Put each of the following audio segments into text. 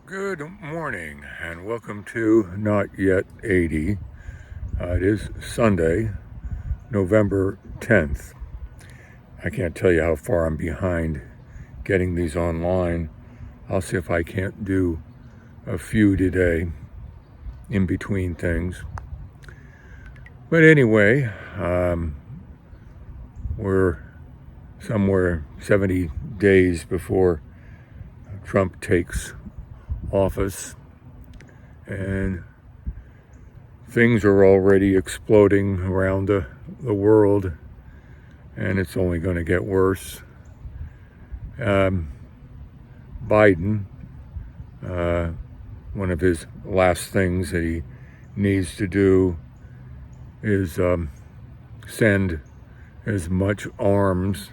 Good morning and welcome to Not Yet 80. It is Sunday, November 10th. I can't tell you how far I'm behind getting these online. I'll see if I can't do a few today in between things. But anyway, we're somewhere 70 days before Trump takes office, and things are already exploding around the world, and it's only going to get worse. Biden, one of his last things that he needs to do is send as much arms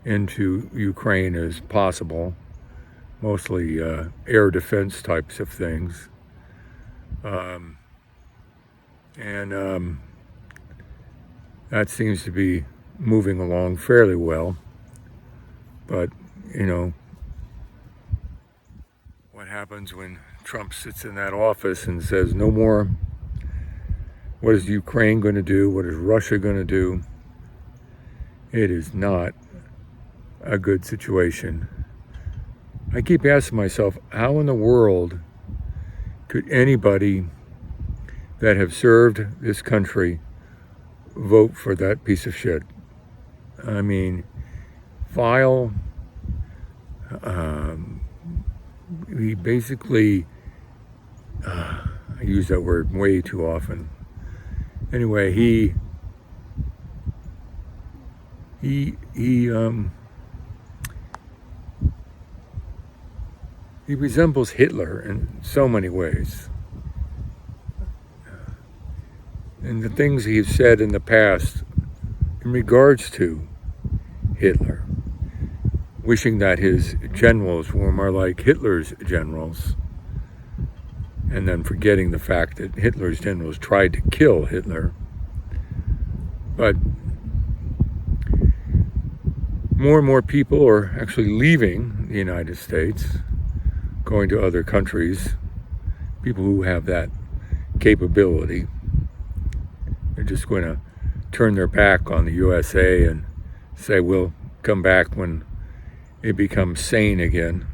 into Ukraine as possible, mostly air defense types of things. And that seems to be moving along fairly well. But, what happens when Trump sits in that office and says, no more? What is Ukraine going to do? What is Russia going to do? It is not a good situation. I keep asking myself, how in the world could anybody that have served this country vote for that piece of shit? I mean, he basically, I use that word way too often. Anyway, he resembles Hitler in so many ways. And the things he's said in the past in regards to Hitler, wishing that his generals were more like Hitler's generals, and then forgetting the fact that Hitler's generals tried to kill Hitler. But more and more people are actually leaving the United States, going to other countries, people who have that capability. They're just going to turn their back on the USA and say, we'll come back when it becomes sane again.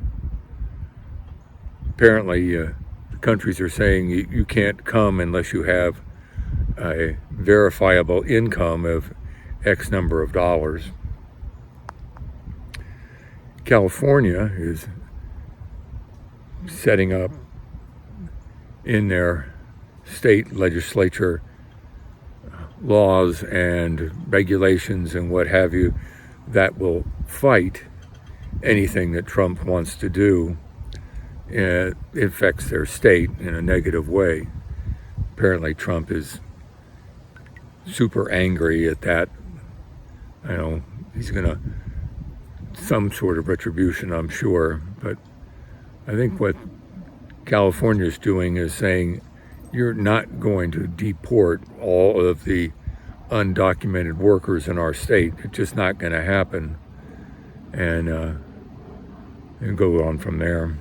Apparently, the countries are saying you can't come unless you have a verifiable income of X number of dollars. California is setting up in their state legislature laws and regulations and what have you that will fight anything that Trump wants to do. It affects their state in a negative way. Apparently Trump is super angry at that. He's going to some sort of retribution, I'm sure. But I think what California is doing is saying, you're not going to deport all of the undocumented workers in our state. It's just not going to happen. And go on from there.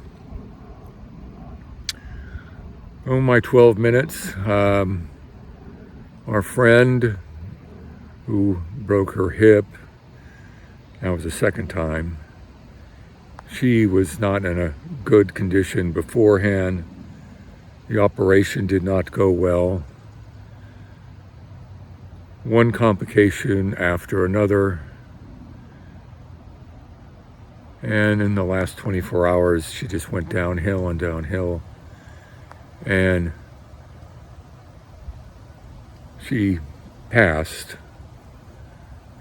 Oh, my 12 minutes. Our friend who broke her hip, that was the second time. She was not in a good condition beforehand. The operation did not go well. One complication after another. And in the last 24 hours, she just went downhill and downhill. And she passed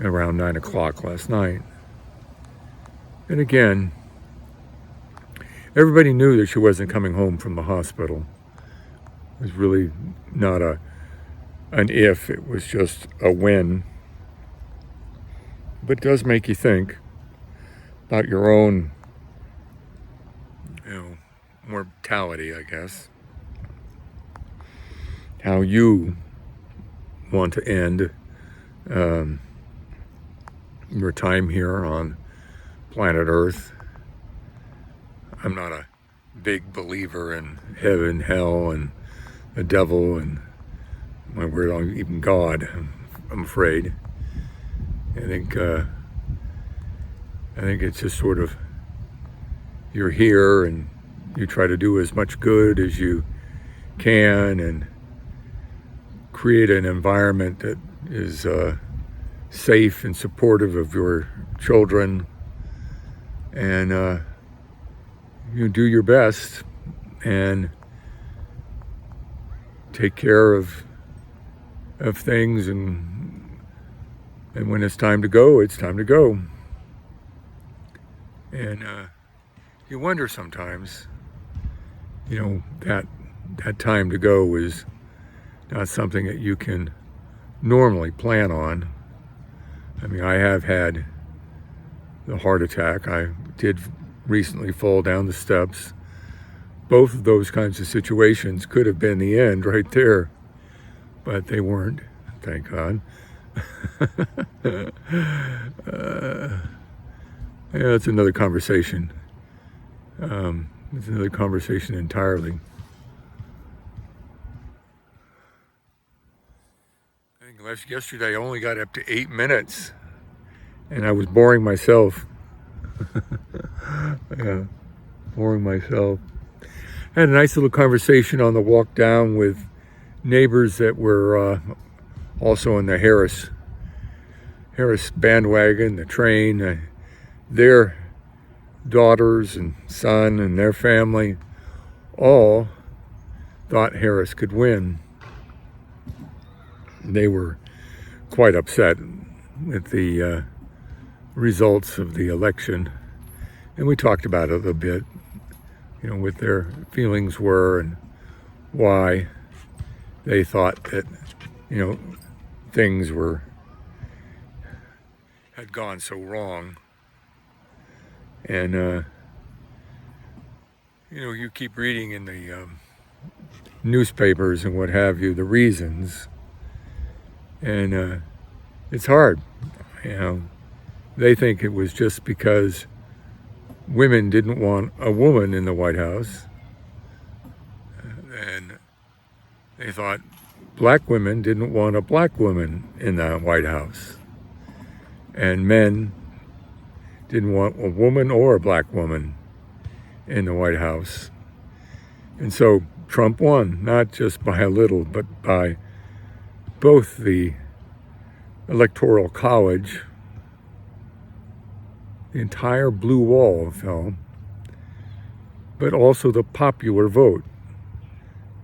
around 9 o'clock last night. And again, everybody knew that she wasn't coming home from the hospital. It was really not an if, it was just a when. But it does make you think about your own, mortality, I guess. How you want to end your time here on planet Earth. I'm not a big believer in heaven, hell, and the devil, and my word, even God. I'm afraid. I think it's just sort of, you're here and you try to do as much good as you can and create an environment that is safe and supportive of your children, and you do your best and take care of things, and when it's time to go, it's time to go. And you wonder sometimes, that time to go is not something that you can normally plan on. I mean, I have had the heart attack. I did recently fall down the steps. Both of those kinds of situations could have been the end right there, but they weren't, thank God. Yeah, it's another conversation. It's another conversation entirely. I think yesterday I only got up to 8 minutes, and I was boring myself. Yeah, boring myself. I had a nice little conversation on the walk down with neighbors that were also on the Harris bandwagon, the train. Their daughters and son and their family all thought Harris could win. They were quite upset with the results of the election, and we talked about it a little bit, what their feelings were and why they thought that, things had gone so wrong. And, you keep reading in the newspapers and what have you, the reasons, and it's hard. They think it was just because women didn't want a woman in the White House, and they thought black women didn't want a black woman in the White House, and men didn't want a woman or a black woman in the White House. And so Trump won, not just by a little, but by both the Electoral College, the entire blue wall fell, but also the popular vote.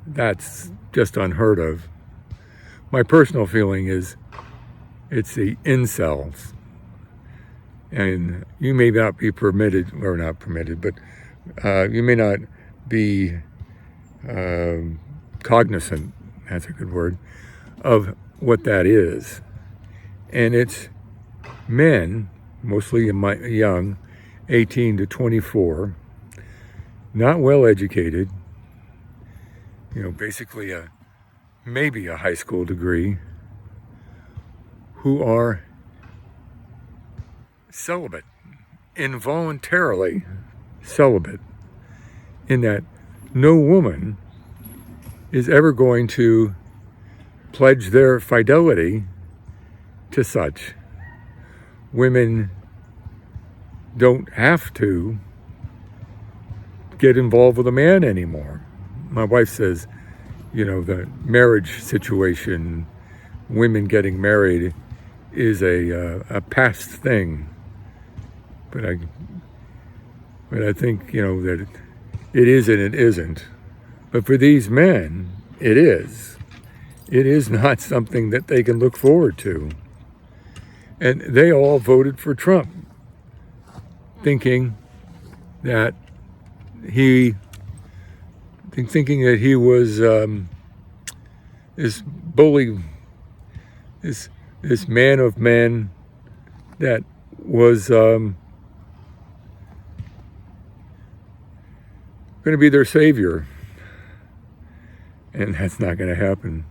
That's just unheard of. My personal feeling is it's the incels. And you may not be permitted, or not permitted, but you may not be cognizant, that's a good word, of what that is. And it's men, mostly young, 18 to 24, not well educated, basically maybe a high school degree, who are celibate, involuntarily celibate, in that no woman is ever going to pledge their fidelity to such. Women don't have to get involved with a man anymore. My wife says, the marriage situation, women getting married, is a past thing. But I think, that it is and it isn't. But for these men, it is. It is not something that they can look forward to. And they all voted for Trump, thinking that he was this bully, this man of men that was going to be their savior. And that's not going to happen.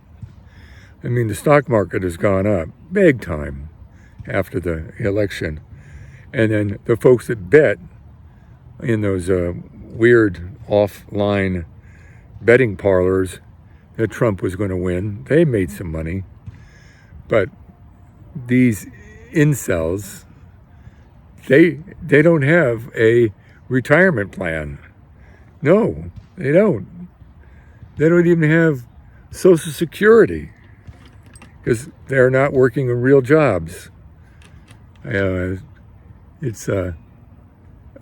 I mean, the stock market has gone up big time after the election. And then the folks that bet in those weird offline betting parlors that Trump was going to win. They made some money. But these incels, they don't have a retirement plan. No, they don't. They don't even have Social Security because they're not working in real jobs. It's a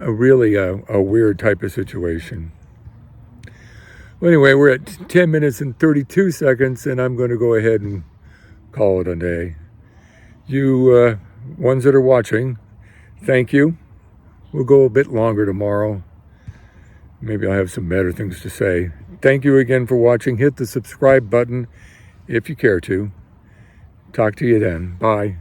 really weird type of situation. Well, anyway, we're at 10 minutes and 32 seconds, and I'm going to go ahead and call it a day. You ones that are watching, thank you. We'll go a bit longer tomorrow. Maybe I'll have some better things to say. Thank you again for watching. Hit the subscribe button if you care to. Talk to you then. Bye.